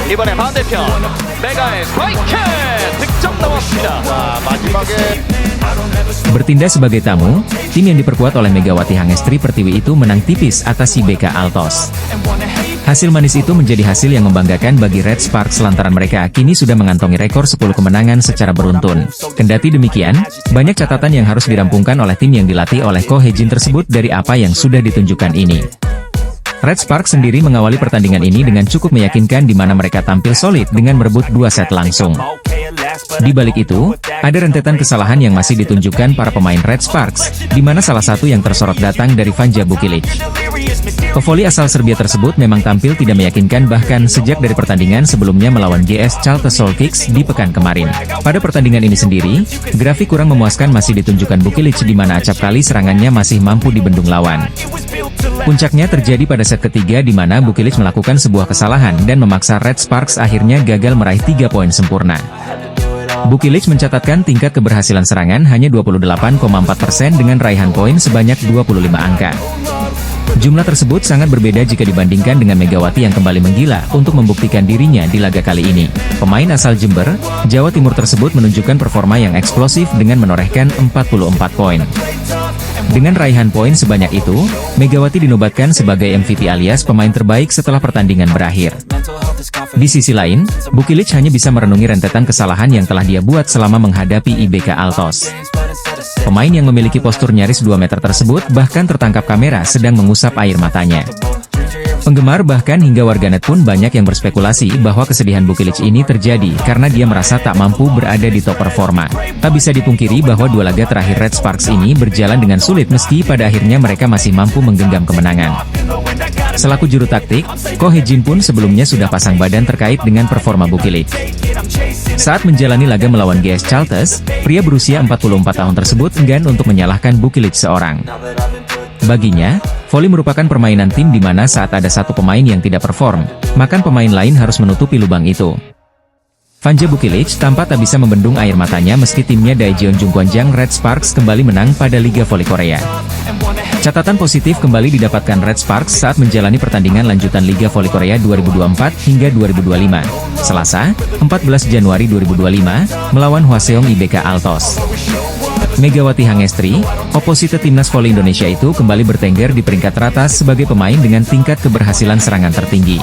이번에 반대편 메가의 스트라이크 득점 나왔습니다. 자, 마지막에 Bertindak sebagai tamu, tim yang diperkuat oleh Megawati Hangestri Pertiwi itu menang tipis atas IBK Altos. Hasil manis itu menjadi hasil yang membanggakan bagi Red Sparks lantaran mereka kini sudah mengantongi rekor 10 kemenangan secara beruntun. Kendati demikian, banyak catatan yang harus dirampungkan oleh tim yang dilatih oleh Ko Hee-jin tersebut dari apa yang sudah ditunjukkan ini. Red Sparks sendiri mengawali pertandingan ini dengan cukup meyakinkan di mana mereka tampil solid dengan merebut 2 set langsung. Di balik itu, ada rentetan kesalahan yang masih ditunjukkan para pemain Red Sparks, di mana salah satu yang tersorot datang dari Vanja Bukilic. Pevoli asal Serbia tersebut memang tampil tidak meyakinkan bahkan sejak dari pertandingan sebelumnya melawan GS Caltech Soul Kicks di pekan kemarin. Pada pertandingan ini sendiri, grafik kurang memuaskan masih ditunjukkan Bukilic di mana acap kali serangannya masih mampu dibendung lawan. Puncaknya terjadi pada set ketiga di mana Bukilic melakukan sebuah kesalahan dan memaksa Red Sparks akhirnya gagal meraih 3 poin sempurna. Bukilic mencatatkan tingkat keberhasilan serangan hanya 28,4% dengan raihan poin sebanyak 25 angka. Jumlah tersebut sangat berbeda jika dibandingkan dengan Megawati yang kembali menggila untuk membuktikan dirinya di laga kali ini. Pemain asal Jember, Jawa Timur tersebut menunjukkan performa yang eksplosif dengan menorehkan 44 poin. Dengan raihan poin sebanyak itu, Megawati dinobatkan sebagai MVP alias pemain terbaik setelah pertandingan berakhir. Di sisi lain, Bukilic hanya bisa merenungi rentetan kesalahan yang telah dia buat selama menghadapi IBK Altos. Pemain yang memiliki postur nyaris 2 meter tersebut bahkan tertangkap kamera sedang mengusap air matanya. Penggemar bahkan hingga warganet pun banyak yang berspekulasi bahwa kesedihan Bukilic ini terjadi karena dia merasa tak mampu berada di top performa. Tak bisa dipungkiri bahwa 2 laga terakhir Red Sparks ini berjalan dengan sulit meski pada akhirnya mereka masih mampu menggenggam kemenangan. Selaku juru taktik, Ko Hee-jin pun sebelumnya sudah pasang badan terkait dengan performa Bukilic. Saat menjalani laga melawan GS Caltech, pria berusia 44 tahun tersebut enggan untuk menyalahkan Bukilic seorang. Baginya, voli merupakan permainan tim di mana saat ada satu pemain yang tidak perform, maka pemain lain harus menutupi lubang itu. Vanja Bukilic tampak tak bisa membendung air matanya meski timnya Daejeon Jungkwanjang Red Sparks kembali menang pada Liga Voli Korea. Catatan positif kembali didapatkan Red Sparks saat menjalani pertandingan lanjutan Liga Voli Korea 2024 hingga 2025, Selasa, 14 Januari 2025, melawan Hwaseong IBK Altos. Megawati Hangestri, oposite timnas voli Indonesia itu kembali bertengger di peringkat teratas sebagai pemain dengan tingkat keberhasilan serangan tertinggi.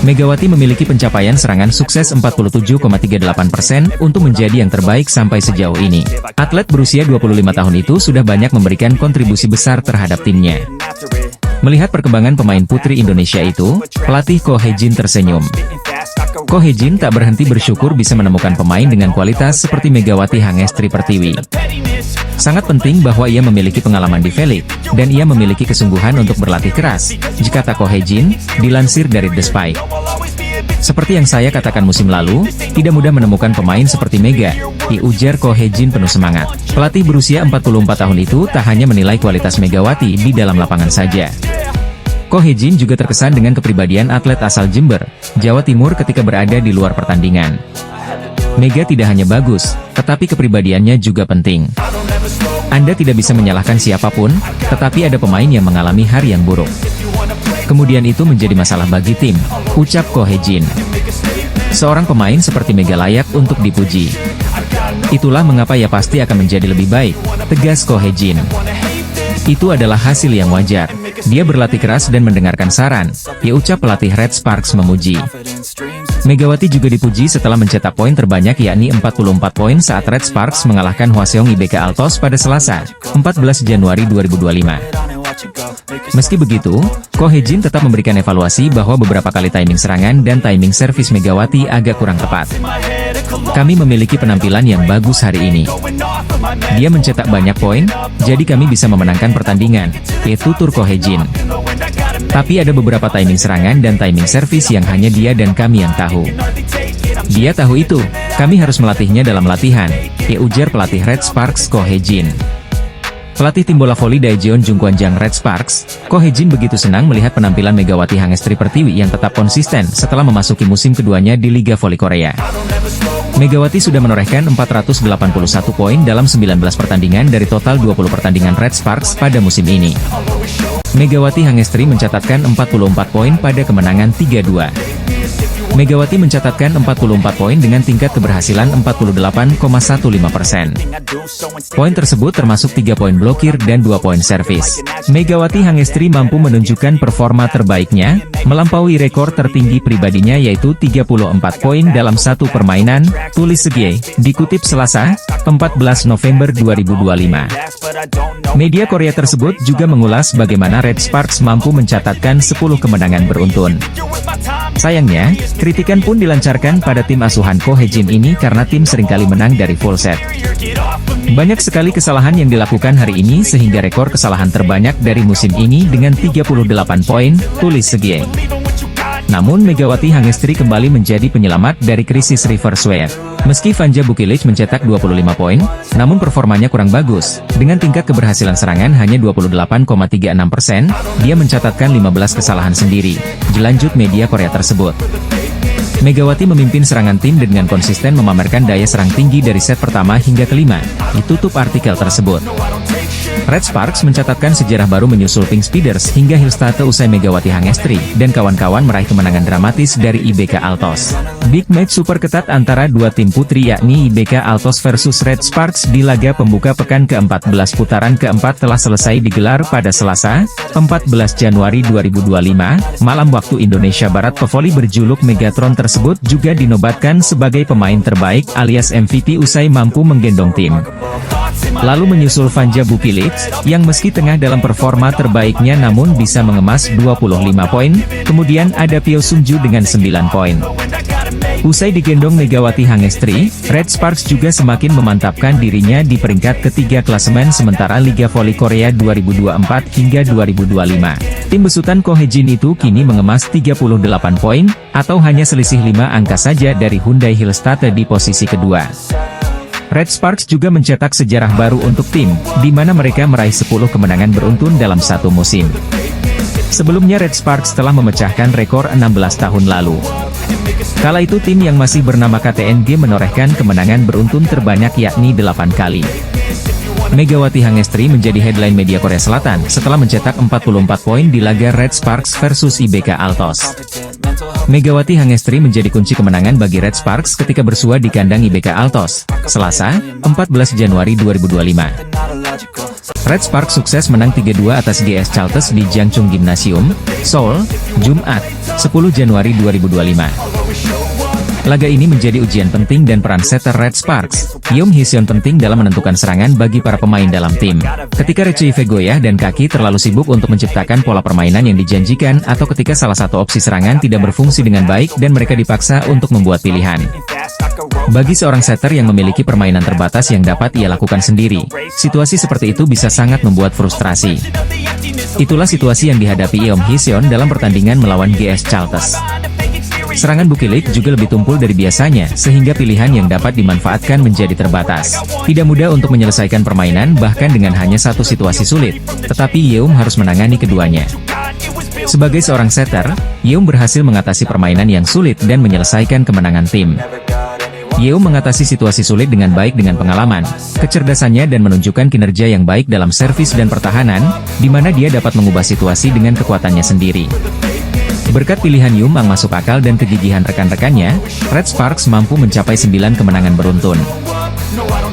Megawati memiliki pencapaian serangan sukses 47,38% untuk menjadi yang terbaik sampai sejauh ini. Atlet berusia 25 tahun itu sudah banyak memberikan kontribusi besar terhadap timnya. Melihat perkembangan pemain putri Indonesia itu, pelatih Ko Hee-jin tersenyum. Ko Hee-jin tak berhenti bersyukur bisa menemukan pemain dengan kualitas seperti Megawati Hangestri Pertiwi. Sangat penting bahwa ia memiliki pengalaman di V-League, dan ia memiliki kesungguhan untuk berlatih keras, jika Ko Hee-jin, dilansir dari The Spike. Seperti yang saya katakan musim lalu, tidak mudah menemukan pemain seperti Mega, ujar Ko Hee-jin penuh semangat. Pelatih berusia 44 tahun itu tak hanya menilai kualitas Megawati di dalam lapangan saja. Ko Hee-jin juga terkesan dengan kepribadian atlet asal Jember, Jawa Timur ketika berada di luar pertandingan. Mega tidak hanya bagus, tetapi kepribadiannya juga penting. Anda tidak bisa menyalahkan siapapun, tetapi ada pemain yang mengalami hari yang buruk. Kemudian itu menjadi masalah bagi tim, ucap Ko Hee-jin. Seorang pemain seperti Mega layak untuk dipuji. Itulah mengapa ia pasti akan menjadi lebih baik, tegas Ko Hee-jin. Itu adalah hasil yang wajar. Dia berlatih keras dan mendengarkan saran, ucap pelatih Red Sparks memuji. Megawati juga dipuji setelah mencetak poin terbanyak yakni 44 poin saat Red Sparks mengalahkan Hwaseong IBK Altos pada Selasa, 14 Januari 2025. Meski begitu, Ko Hee-jin tetap memberikan evaluasi bahwa beberapa kali timing serangan dan timing servis Megawati agak kurang tepat. Kami memiliki penampilan yang bagus hari ini. Dia mencetak banyak poin, jadi kami bisa memenangkan pertandingan, tutur Ko Hee-jin. Tapi ada beberapa timing serangan dan timing servis yang hanya dia dan kami yang tahu. Dia tahu itu, kami harus melatihnya dalam latihan, ujar pelatih Red Sparks Ko Hee-jin. Pelatih tim bola voli Daejeon Jungkwanjang Red Sparks, Ko Hee-jin begitu senang melihat penampilan Megawati Hangestri Pertiwi yang tetap konsisten setelah memasuki musim keduanya di Liga Voli Korea. Megawati sudah menorehkan 481 poin dalam 19 pertandingan dari total 20 pertandingan Red Sparks pada musim ini. Megawati Hangestri mencatatkan 44 poin pada kemenangan 3-2. Megawati mencatatkan 44 poin dengan tingkat keberhasilan 48,15%. Poin tersebut termasuk 3 poin blokir dan 2 poin servis. Megawati Hangestri mampu menunjukkan performa terbaiknya, melampaui rekor tertinggi pribadinya yaitu 34 poin dalam satu permainan, tulis Segie, dikutip Selasa, 14 November 2025. Media Korea tersebut juga mengulas bagaimana Red Sparks mampu mencatatkan 10 kemenangan beruntun. Sayangnya, kritikan pun dilancarkan pada tim asuhan Ko Hye-jin ini karena tim seringkali menang dari full set. Banyak sekali kesalahan yang dilakukan hari ini sehingga rekor kesalahan terbanyak dari musim ini dengan 38 poin, tulis Segie. Namun Megawati Hangestri kembali menjadi penyelamat dari krisis reverse sweep. Meski Vanja Bukilic mencetak 25 poin, namun performanya kurang bagus. Dengan tingkat keberhasilan serangan hanya 28,36%, dia mencatatkan 15 kesalahan sendiri. Dilanjut media Korea tersebut. Megawati memimpin serangan tim dengan konsisten memamerkan daya serang tinggi dari set pertama hingga kelima, ditutup artikel tersebut. Red Sparks mencatatkan sejarah baru menyusul Pink Speeders hingga Hillstate usai Megawati Hangestri dan kawan-kawan meraih kemenangan dramatis dari IBK Altos. Big match super ketat antara dua tim putri yakni IBK Altos versus Red Sparks di laga pembuka pekan ke-14 putaran keempat telah selesai digelar pada Selasa, 14 Januari 2025, malam waktu Indonesia Barat. Pevoli berjuluk Megatron tersebut juga dinobatkan sebagai pemain terbaik alias MVP usai mampu menggendong tim. Lalu menyusul Vanja Bukilic, yang meski tengah dalam performa terbaiknya namun bisa mengemas 25 poin, kemudian ada Pyo Sung-ju dengan 9 poin. Usai digendong Megawati Hangestri, Red Sparks juga semakin memantapkan dirinya di peringkat ketiga klasemen sementara Liga Voli Korea 2024 hingga 2025. Tim besutan Ko Hye-jin itu kini mengemas 38 poin, atau hanya selisih 5 angka saja dari Hyundai Hillstate di posisi kedua. Red Sparks juga mencetak sejarah baru untuk tim, di mana mereka meraih 10 kemenangan beruntun dalam satu musim. Sebelumnya Red Sparks telah memecahkan rekor 16 tahun lalu. Kala itu tim yang masih bernama KTNG menorehkan kemenangan beruntun terbanyak yakni 8 kali. Megawati Hangestri menjadi headline media Korea Selatan setelah mencetak 44 poin di laga Red Sparks versus IBK Altos. Megawati Hangestri menjadi kunci kemenangan bagi Red Sparks ketika bersua di kandang IBK Altos, Selasa, 14 Januari 2025. Red Sparks sukses menang 3-2 atas GS Chalters di Jangchung Gymnasium, Seoul, Jumat, 10 Januari 2025. Laga ini menjadi ujian penting dan peran setter Red Sparks, Yeom Hee-seon penting dalam menentukan serangan bagi para pemain dalam tim. Ketika Rechie goyah dan kaki terlalu sibuk untuk menciptakan pola permainan yang dijanjikan atau ketika salah satu opsi serangan tidak berfungsi dengan baik dan mereka dipaksa untuk membuat pilihan. Bagi seorang setter yang memiliki permainan terbatas yang dapat ia lakukan sendiri, situasi seperti itu bisa sangat membuat frustrasi. Itulah situasi yang dihadapi Yeom Hee-seon dalam pertandingan melawan GS Chalters. Serangan Bukilic juga lebih tumpul dari biasanya, sehingga pilihan yang dapat dimanfaatkan menjadi terbatas. Tidak mudah untuk menyelesaikan permainan bahkan dengan hanya satu situasi sulit, tetapi Yeom harus menangani keduanya. Sebagai seorang setter, Yeom berhasil mengatasi permainan yang sulit dan menyelesaikan kemenangan tim. Yeom mengatasi situasi sulit dengan baik dengan pengalaman, kecerdasannya dan menunjukkan kinerja yang baik dalam servis dan pertahanan, di mana dia dapat mengubah situasi dengan kekuatannya sendiri. Berkat pilihan Yeom yang masuk akal dan kegigihan rekan-rekannya, Red Sparks mampu mencapai 9 kemenangan beruntun.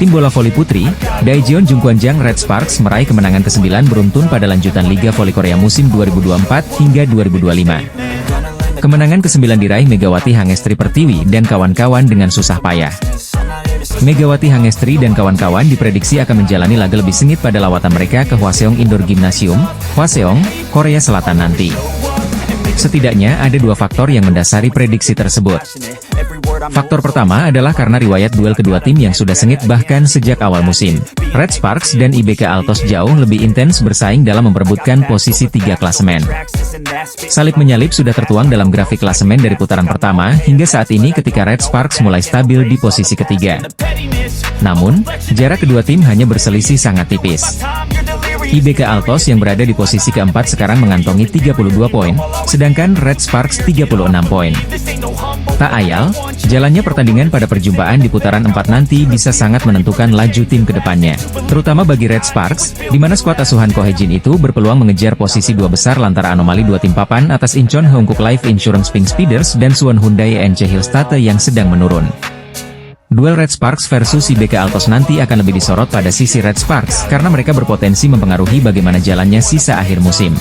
Tim bola voli putri, Daejeon Jungkwanjang Red Sparks meraih kemenangan ke-9 beruntun pada lanjutan Liga Voli Korea musim 2024 hingga 2025. Kemenangan ke-9 diraih Megawati Hangestri Pertiwi dan kawan-kawan dengan susah payah. Megawati Hangestri dan kawan-kawan diprediksi akan menjalani laga lebih sengit pada lawatan mereka ke Hwaseong Indoor Gymnasium, Hwaseong, Korea Selatan nanti. Setidaknya ada dua faktor yang mendasari prediksi tersebut. Faktor pertama adalah karena riwayat duel kedua tim yang sudah sengit bahkan sejak awal musim. Red Sparks dan IBK Altos jauh lebih intens bersaing dalam memperebutkan posisi 3 klasemen. Salib menyalip sudah tertuang dalam grafik klasemen dari putaran pertama hingga saat ini ketika Red Sparks mulai stabil di posisi ketiga. Namun, jarak kedua tim hanya berselisih sangat tipis. IBK Altos yang berada di posisi keempat sekarang mengantongi 32 poin, sedangkan Red Sparks 36 poin. Tak ayal, Jalannya pertandingan pada perjumpaan di putaran 4 nanti bisa sangat menentukan laju tim ke depannya. Terutama bagi Red Sparks, di mana skuad asuhan Ko Hye-jin itu berpeluang mengejar posisi 2 besar lantaran anomali 2 tim papan atas Incheon Heungkuk Life Insurance Pink Speeders dan Suwon Hyundai NC Hillstate yang sedang menurun. Duel Red Sparks versus IBK Altos nanti akan lebih disorot pada sisi Red Sparks karena mereka berpotensi mempengaruhi bagaimana jalannya sisa akhir musim.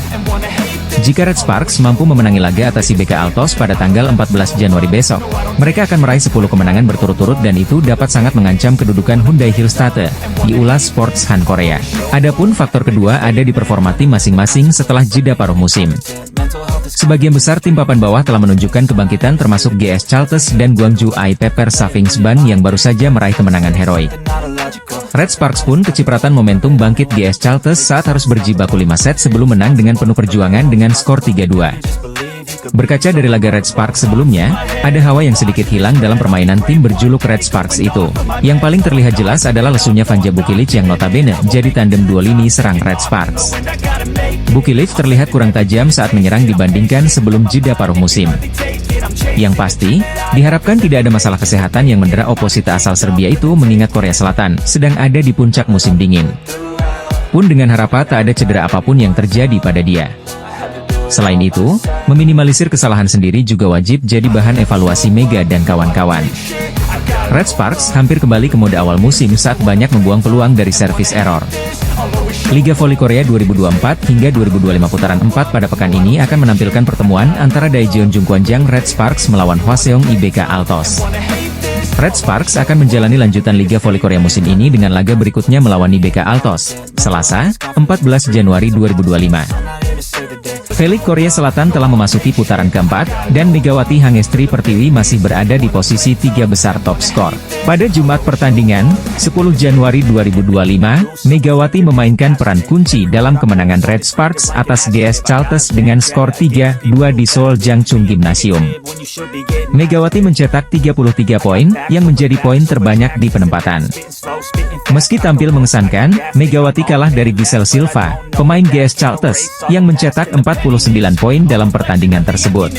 Jika Red Sparks mampu memenangi laga atas IBK Altos pada tanggal 14 Januari besok, mereka akan meraih 10 kemenangan berturut-turut dan itu dapat sangat mengancam kedudukan Hyundai Hillstate, diulas Sports Han Korea. Adapun faktor kedua ada di performa tim masing-masing setelah jeda paruh musim. Sebagian besar tim papan bawah telah menunjukkan kebangkitan termasuk GS Chalters dan Gwangju I Pepper Savings Ban yang baru saja meraih kemenangan heroik. Red Sparks pun kecipratan momentum bangkit GS Chalters saat harus berjibaku 5 set sebelum menang dengan penuh perjuangan dengan skor 3-2. Berkaca dari laga Red Sparks sebelumnya, ada hawa yang sedikit hilang dalam permainan tim berjuluk Red Sparks itu. Yang paling terlihat jelas adalah lesunya Vanja Bukilic yang notabene jadi tandem dua lini serang Red Sparks. Bukilic terlihat kurang tajam saat menyerang dibandingkan sebelum jeda paruh musim. Yang pasti, diharapkan tidak ada masalah kesehatan yang mendera oposita asal Serbia itu mengingat Korea Selatan sedang ada di puncak musim dingin. Pun dengan harapan tak ada cedera apapun yang terjadi pada dia. Selain itu, meminimalisir kesalahan sendiri juga wajib jadi bahan evaluasi Mega dan kawan-kawan. Red Sparks hampir kembali ke mode awal musim saat banyak membuang peluang dari service error. Liga Voli Korea 2024 hingga 2025 putaran 4 pada pekan ini akan menampilkan pertemuan antara Daejeon Jungkwanjang Red Sparks melawan Hwaseong IBK Altos. Red Sparks akan menjalani lanjutan Liga Voli Korea musim ini dengan laga berikutnya melawan IBK Altos, Selasa, 14 Januari 2025. V-League Korea Selatan telah memasuki putaran keempat, dan Megawati Hangestri Pertiwi masih berada di posisi 3 besar top skor. Pada Jumat pertandingan, 10 Januari 2025, Megawati memainkan peran kunci dalam kemenangan Red Sparks atas GS Chalters dengan skor 3-2 di Seoul Jangchung Gymnasium. Megawati mencetak 33 poin, yang menjadi poin terbanyak di penempatan. Meski tampil mengesankan, Megawati kalah dari Giselle Silva, pemain GS Chalters, yang mencetak 49 poin dalam pertandingan tersebut.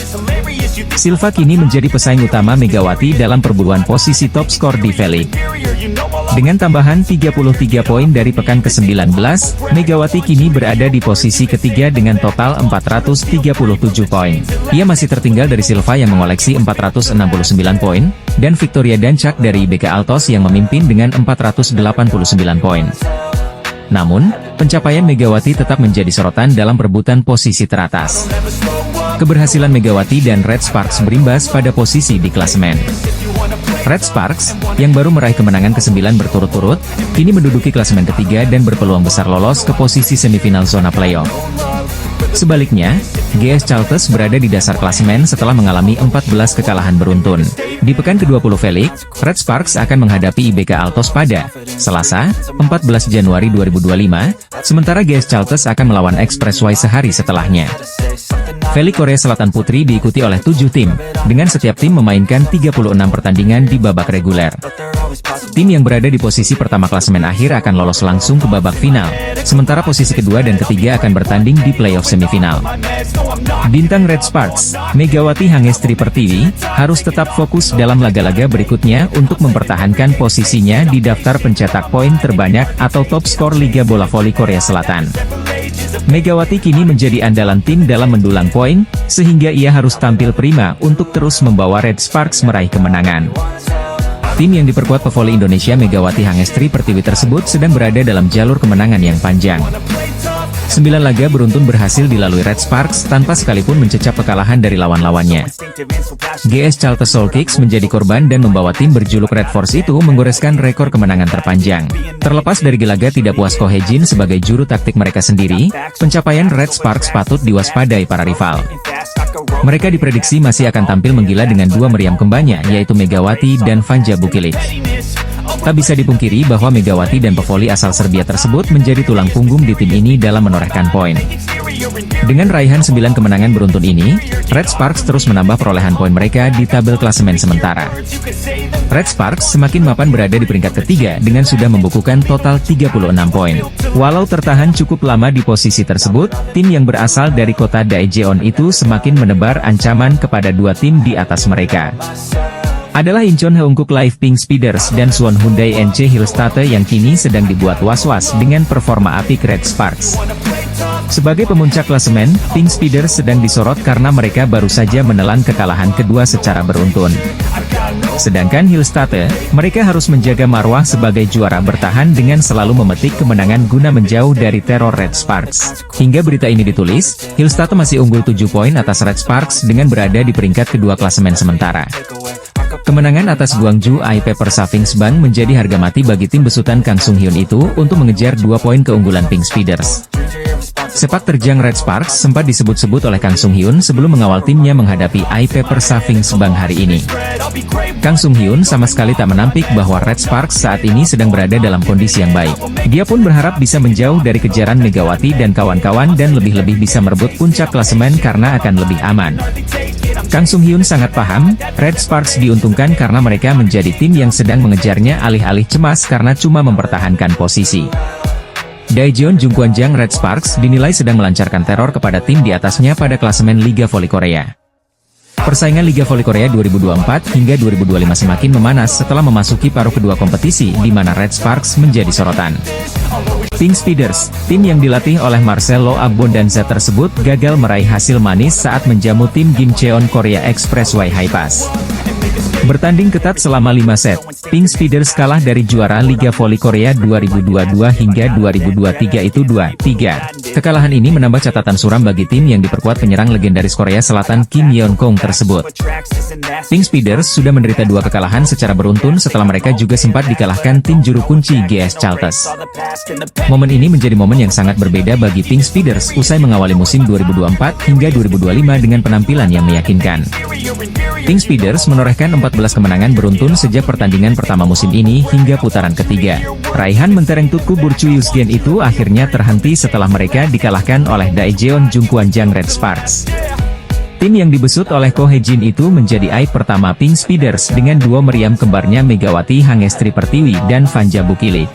Silva kini menjadi pesaing utama Megawati dalam perburuan posisi top skor di V-League. Dengan tambahan 33 poin dari pekan ke-19, Megawati kini berada di posisi ketiga dengan total 437 poin. Ia masih tertinggal dari Silva yang mengoleksi 469 poin, dan Victoria Dancak dari IBK Altos yang memimpin dengan 489 poin. Namun, pencapaian Megawati tetap menjadi sorotan dalam perebutan posisi teratas. Keberhasilan Megawati dan Red Sparks berimbas pada posisi di klasemen. Red Sparks, yang baru meraih kemenangan ke-9 berturut-turut, kini menduduki klasemen ketiga dan berpeluang besar lolos ke posisi semifinal zona playoff. Sebaliknya, GS Chalters berada di dasar klasemen setelah mengalami 14 kekalahan beruntun. Di pekan ke-20 V-League, Red Sparks akan menghadapi IBK Altos pada Selasa, 14 Januari 2025, sementara GS Chalters akan melawan Expressway sehari setelahnya. V-League Korea Selatan Putri diikuti oleh 7 tim, dengan setiap tim memainkan 36 pertandingan di babak reguler. Tim yang berada di posisi pertama klasemen akhir akan lolos langsung ke babak final, sementara posisi kedua dan ketiga akan bertanding di playoff semifinal. Bintang Red Sparks, Megawati Hangestri Pertiwi, harus tetap fokus dalam laga-laga berikutnya untuk mempertahankan posisinya di daftar pencetak poin terbanyak atau top skor Liga Bola Voli Korea Selatan. Megawati kini menjadi andalan tim dalam mendulang poin, sehingga ia harus tampil prima untuk terus membawa Red Sparks meraih kemenangan. Tim yang diperkuat pevoli Indonesia Megawati Hangestri Pertiwi tersebut sedang berada dalam jalur kemenangan yang panjang. 9 laga beruntun berhasil dilalui Red Sparks tanpa sekalipun mencecap kekalahan dari lawan-lawannya. GS Chalters Soul Kicks menjadi korban dan membawa tim berjuluk Red Force itu menggoreskan rekor kemenangan terpanjang. Terlepas dari gelagat tidak puas Ko Hye-jin sebagai juru taktik mereka sendiri, pencapaian Red Sparks patut diwaspadai para rival. Mereka diprediksi masih akan tampil menggila dengan 2 meriam kembarnya yaitu Megawati dan Vanja Bukilic. Tak bisa dipungkiri bahwa Megawati dan pevoli asal Serbia tersebut menjadi tulang punggung di tim ini dalam menorehkan poin. Dengan raihan 9 kemenangan beruntun ini, Red Sparks terus menambah perolehan poin mereka di tabel klasemen sementara. Red Sparks semakin mapan berada di peringkat ketiga dengan sudah membukukan total 36 poin. Walau tertahan cukup lama di posisi tersebut, tim yang berasal dari kota Daejeon itu semakin menebar ancaman kepada 2 tim di atas mereka. adalah Incheon Heungkook Live Pink Speeders dan Suwon Hyundai NC Hillstate yang kini sedang dibuat was-was dengan performa apik Red Sparks. Sebagai pemuncak klasemen, Pink Speeders sedang disorot karena mereka baru saja menelan kekalahan kedua secara beruntun. Sedangkan Hillstate, mereka harus menjaga marwah sebagai juara bertahan dengan selalu memetik kemenangan guna menjauh dari teror Red Sparks. Hingga berita ini ditulis, Hillstate masih unggul 7 poin atas Red Sparks dengan berada di peringkat kedua klasemen sementara. Kemenangan atas Gwangju IP Persavings Bank menjadi harga mati bagi tim besutan Kang Sung Hyun itu untuk mengejar 2 poin keunggulan Pink Speeders. Sepak terjang Red Sparks sempat disebut-sebut oleh Kang Sung Hyun sebelum mengawal timnya menghadapi IP Persavings Bank hari ini. Kang Sung Hyun sama sekali tak menampik bahwa Red Sparks saat ini sedang berada dalam kondisi yang baik. Dia pun berharap bisa menjauh dari kejaran Megawati dan kawan-kawan dan lebih-lebih bisa merebut puncak klasemen karena akan lebih aman. Kang Sung Hyun sangat paham, Red Sparks diuntungkan karena mereka menjadi tim yang sedang mengejarnya alih-alih cemas karena cuma mempertahankan posisi. Daejeon Jungkwanjang Red Sparks dinilai sedang melancarkan teror kepada tim di atasnya pada klasemen Liga Voli Korea. Persaingan Liga Voli Korea 2024 hingga 2025 semakin memanas setelah memasuki paruh kedua kompetisi di mana Red Sparks menjadi sorotan. Pink Speeders, tim yang dilatih oleh Marcelo Agbondanza tersebut gagal meraih hasil manis saat menjamu tim Gimcheon Korea Expressway Hi-Pass. Bertanding ketat selama 5 set, Pink Speeders kalah dari juara Liga Voli Korea 2022 hingga 2023 itu 2-3. Kekalahan ini menambah catatan suram bagi tim yang diperkuat penyerang legendaris Korea Selatan Kim Yeon-kong tersebut. Pink Speeders sudah menderita 2 kekalahan secara beruntun setelah mereka juga sempat dikalahkan tim juru kunci GS Chalters. Momen ini menjadi momen yang sangat berbeda bagi Pink Speeders usai mengawali musim 2024 hingga 2025 dengan penampilan yang meyakinkan. Pink Speeders menorehkan 14 kemenangan beruntun sejak pertandingan pertama musim ini hingga putaran ketiga. Raihan mentereng Tutku Burchuyusgen itu akhirnya terhenti setelah mereka dikalahkan oleh Daejeon Jungkwanjang Red Sparks. Tim yang dibesut oleh Ko Hye-jin itu menjadi aib pertama Pink Speeders dengan duo meriam kembarnya Megawati Hangestri Pertiwi dan Vanja Bukile.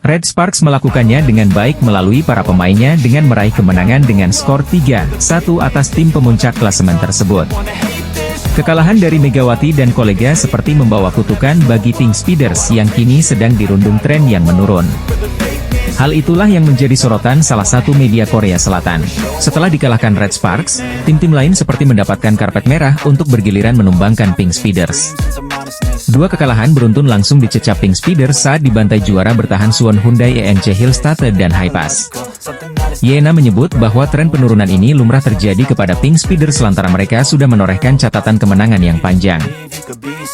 Red Sparks melakukannya dengan baik melalui para pemainnya dengan meraih kemenangan dengan skor 3-1 atas tim pemuncak klasemen tersebut. Kekalahan dari Megawati dan kolega seperti membawa kutukan bagi Pink Speeders yang kini sedang dirundung tren yang menurun. Hal itulah yang menjadi sorotan salah satu media Korea Selatan. Setelah dikalahkan Red Sparks, tim-tim lain seperti mendapatkan karpet merah untuk bergiliran menumbangkan Pink Speeders. 2 kekalahan beruntun langsung dicecap Pink Speeders saat dibantai juara bertahan Suwon Hyundai NC Hillstate dan Hi-Pass. Yena menyebut bahwa tren penurunan ini lumrah terjadi kepada Pink Speeders lantaran mereka sudah menorehkan catatan kemenangan yang panjang.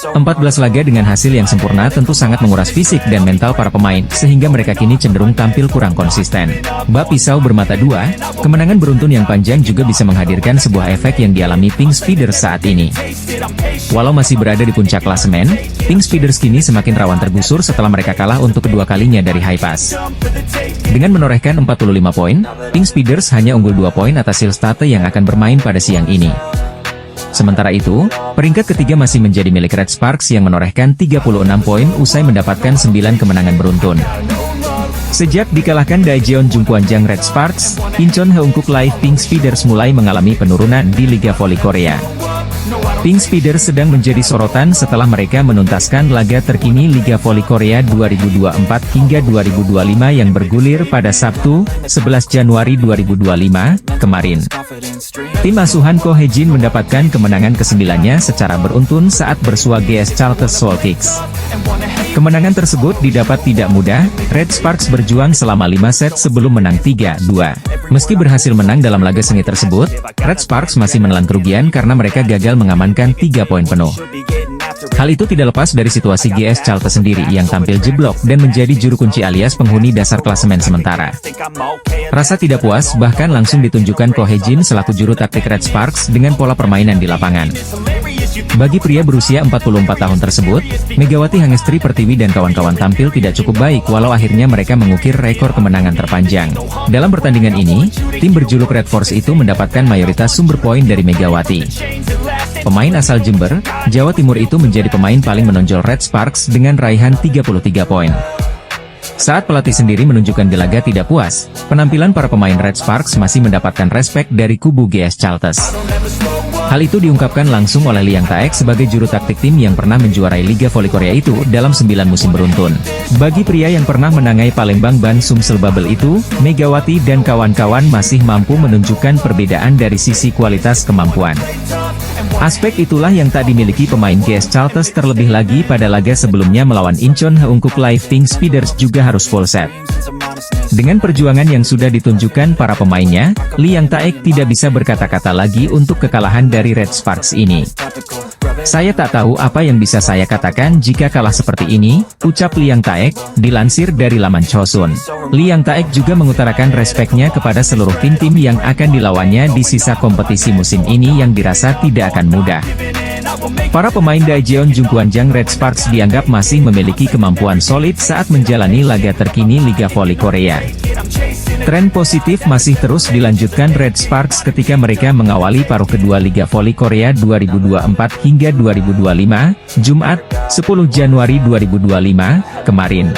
14 laga dengan hasil yang sempurna tentu sangat menguras fisik dan mental para pemain, sehingga mereka kini cenderung tampil kurang konsisten. Bab pisau bermata dua, kemenangan beruntun yang panjang juga bisa menghadirkan sebuah efek yang dialami Pink Speeders saat ini. Walau masih berada di puncak klasemen, Pink Speeders kini semakin rawan tergusur setelah mereka kalah untuk kedua kalinya dari Hi-Pass. Dengan menorehkan 45 poin, Pink Speeders hanya unggul 2 poin atas Hillstate yang akan bermain pada siang ini. Sementara itu, peringkat ketiga masih menjadi milik Red Sparks yang menorehkan 36 poin usai mendapatkan 9 kemenangan beruntun. Sejak dikalahkan Daejeon Jungkwanjang Red Sparks, Incheon Heungkook Live Pink Speeders mulai mengalami penurunan di Liga Voli Korea. Pink Speeders sedang menjadi sorotan setelah mereka menuntaskan laga terkini Liga Voli Korea 2024 hingga 2025 yang bergulir pada Sabtu, 11 Januari 2025, kemarin. Tim asuhan Ko Hye-jin mendapatkan kemenangan ke-9-nya secara beruntun saat bersua GS Chalters Soul Kicks. Kemenangan tersebut didapat tidak mudah, Red Sparks berjuang selama 5 set sebelum menang 3-2. Meski berhasil menang dalam laga sengit tersebut, Red Sparks masih menelan kerugian karena mereka gagal mengamankan 3 poin penuh. Hal itu tidak lepas dari situasi GS Chalters sendiri yang tampil jeblok dan menjadi juru kunci alias penghuni dasar klasemen sementara. Rasa tidak puas bahkan langsung ditunjukkan Ko Hye-jin selaku juru taktik Red Sparks dengan pola permainan di lapangan. Bagi pria berusia 44 tahun tersebut, Megawati Hangestri Pertiwi dan kawan-kawan tampil tidak cukup baik walau akhirnya mereka mengukir rekor kemenangan terpanjang. Dalam pertandingan ini, tim berjuluk Red Force itu mendapatkan mayoritas sumber poin dari Megawati. Pemain asal Jember, Jawa Timur itu menjadi pemain paling menonjol Red Sparks dengan raihan 33 poin. Saat pelatih sendiri menunjukkan gelagat tidak puas, penampilan para pemain Red Sparks masih mendapatkan respek dari kubu GS Chalters. Hal itu diungkapkan langsung oleh Liang Taek sebagai juru taktik tim yang pernah menjuarai Liga Voli Korea itu dalam 9 musim beruntun. Bagi pria yang pernah menangai Palembang Ban Sumsel Bubble itu, Megawati dan kawan-kawan masih mampu menunjukkan perbedaan dari sisi kualitas kemampuan. Aspek itulah yang tak dimiliki pemain GS Chalters, terlebih lagi pada laga sebelumnya melawan Incheon Heungkuk Live Pink Speeders juga harus full set. Dengan perjuangan yang sudah ditunjukkan para pemainnya, Liang Taek tidak bisa berkata-kata lagi untuk kekalahan dari Red Sparks ini. Saya tak tahu apa yang bisa saya katakan jika kalah seperti ini, ucap Liang Taek, dilansir dari laman Chosun. Liang Taek juga mengutarakan respeknya kepada seluruh tim-tim yang akan dilawannya di sisa kompetisi musim ini yang dirasa tidak akan mudah. Para pemain Daejeon Jungkwanjang Red Sparks dianggap masih memiliki kemampuan solid saat menjalani laga terkini Liga Voli Korea. Tren positif masih terus dilanjutkan Red Sparks ketika mereka mengawali paruh kedua Liga Voli Korea 2024 hingga 2025, Jumat, 10 Januari 2025, kemarin.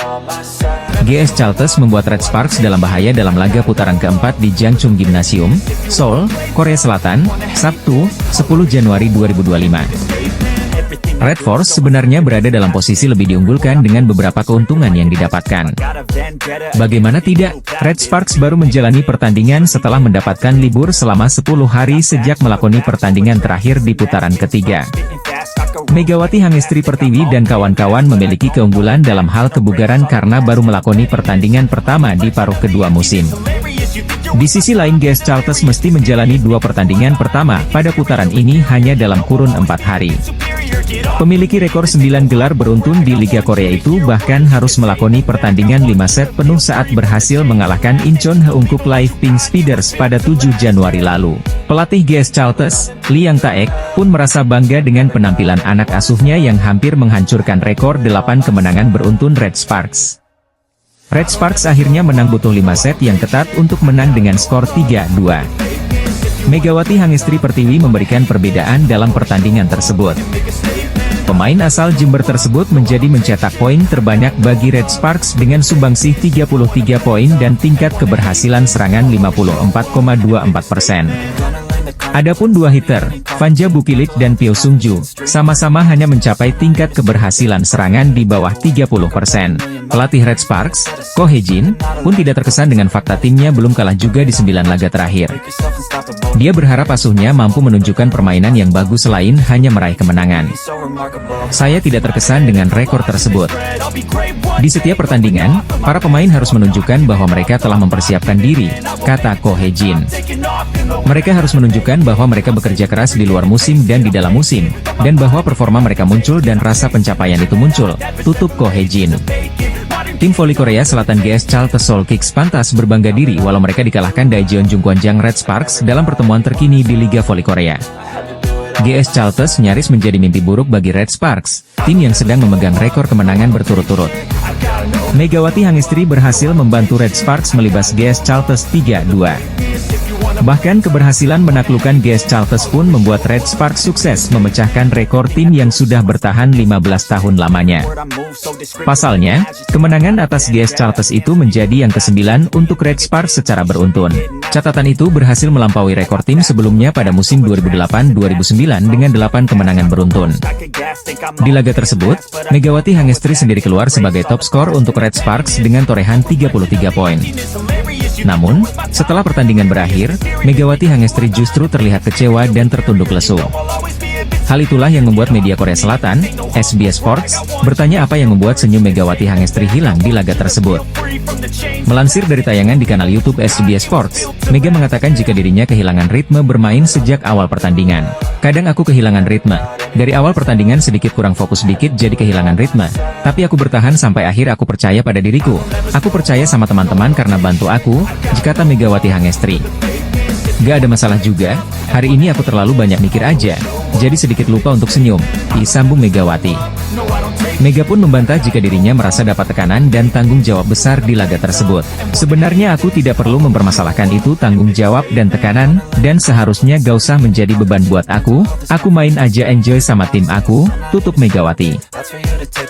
GS Chalters membuat Red Sparks dalam bahaya dalam laga putaran keempat di Jangchung Gymnasium, Seoul, Korea Selatan, Sabtu, 10 Januari 2025. Red Force sebenarnya berada dalam posisi lebih diunggulkan dengan beberapa keuntungan yang didapatkan. Bagaimana tidak, Red Sparks baru menjalani pertandingan setelah mendapatkan libur selama 10 hari sejak melakoni pertandingan terakhir di putaran ketiga. Megawati Hangestri Pertiwi dan kawan-kawan memiliki keunggulan dalam hal kebugaran karena baru melakoni pertandingan pertama di paruh kedua musim. Di sisi lain GS Chalters mesti menjalani 2 pertandingan pertama pada putaran ini hanya dalam kurun 4 hari. Pemiliki rekor 9 gelar beruntun di Liga Korea itu bahkan harus melakoni pertandingan 5 set penuh saat berhasil mengalahkan Incheon Heungkuk Live Pink Speeders pada 7 Januari lalu. Pelatih GS Chalters, Liang Taek, pun merasa bangga dengan penampilan anak asuhnya yang hampir menghancurkan rekor 8 kemenangan beruntun Red Sparks. Red Sparks akhirnya menang butuh 5 set yang ketat untuk menang dengan skor 3-2. Megawati Hangestri Pertiwi memberikan perbedaan dalam pertandingan tersebut. Pemain asal Jember tersebut mencetak poin terbanyak bagi Red Sparks dengan sumbangsih 33 poin dan tingkat keberhasilan serangan 54,24%. Adapun 2 hitter, Vanja Bukilit dan Pyo Sungju, sama-sama hanya mencapai tingkat keberhasilan serangan di bawah 30%. Pelatih Red Sparks, Ko Hye-jin, pun tidak terkesan dengan fakta timnya belum kalah juga di 9 laga terakhir. Dia berharap asuhnya mampu menunjukkan permainan yang bagus selain hanya meraih kemenangan. Saya tidak terkesan dengan rekor tersebut. Di setiap pertandingan, para pemain harus menunjukkan bahwa mereka telah mempersiapkan diri, kata Ko Hye-jin. Mereka harus menunjukkan bahwa mereka bekerja keras di luar musim dan di dalam musim, dan bahwa performa mereka muncul dan rasa pencapaian itu muncul, tutup Ko Hye-jin. Tim voli Korea Selatan GS Chalters Seoul Kicks pantas berbangga diri walau mereka dikalahkan Daejeon Jungkwanjang Red Sparks dalam pertemuan terkini di Liga Voli Korea. GS Chalters nyaris menjadi mimpi buruk bagi Red Sparks, tim yang sedang memegang rekor kemenangan berturut-turut. Megawati Hangestri berhasil membantu Red Sparks melibas GS Chalters 3-2. Bahkan keberhasilan menaklukkan GS Chalters pun membuat Red Sparks sukses memecahkan rekor tim yang sudah bertahan 15 tahun lamanya. Pasalnya, kemenangan atas GS Chalters itu menjadi yang ke-9 untuk Red Sparks secara beruntun. Catatan itu berhasil melampaui rekor tim sebelumnya pada musim 2008-2009 dengan 8 kemenangan beruntun. Di laga tersebut, Megawati Hangestri sendiri keluar sebagai top skor untuk Red Sparks dengan torehan 33 poin. Namun, setelah pertandingan berakhir, Megawati Hangestri justru terlihat kecewa dan tertunduk lesu. Hal itulah yang membuat media Korea Selatan, SBS Sports, bertanya apa yang membuat senyum Megawati Hangestri hilang di laga tersebut. Melansir dari tayangan di kanal YouTube SBS Sports, Mega mengatakan jika dirinya kehilangan ritme bermain sejak awal pertandingan. Kadang aku kehilangan ritme. Dari awal pertandingan sedikit kurang fokus dikit jadi kehilangan ritme. Tapi aku bertahan sampai akhir aku percaya pada diriku. Aku percaya sama teman-teman karena bantu aku, kata Megawati Hangestri. Gak ada masalah juga, hari ini aku terlalu banyak mikir aja, jadi sedikit lupa untuk senyum, disambung Megawati. Mega pun membantah jika dirinya merasa dapat tekanan dan tanggung jawab besar di laga tersebut. Sebenarnya aku tidak perlu mempermasalahkan itu tanggung jawab dan tekanan, dan seharusnya gak usah menjadi beban buat aku main aja enjoy sama tim aku, tutup Megawati.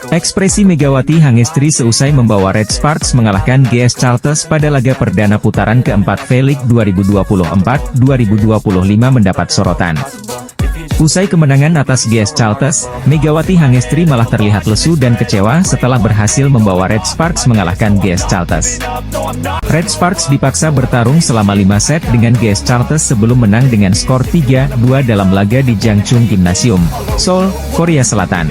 Ekspresi Megawati Hangestri seusai membawa Red Sparks mengalahkan GS Chalters pada laga perdana putaran keempat V-League 2024-2025 mendapat sorotan. Usai kemenangan atas GS Chalters, Megawati Hangestri malah terlihat lesu dan kecewa setelah berhasil membawa Red Sparks mengalahkan GS Chalters. Red Sparks dipaksa bertarung selama 5 set dengan GS Chalters sebelum menang dengan skor 3-2 dalam laga di Jangchung Gymnasium, Seoul, Korea Selatan.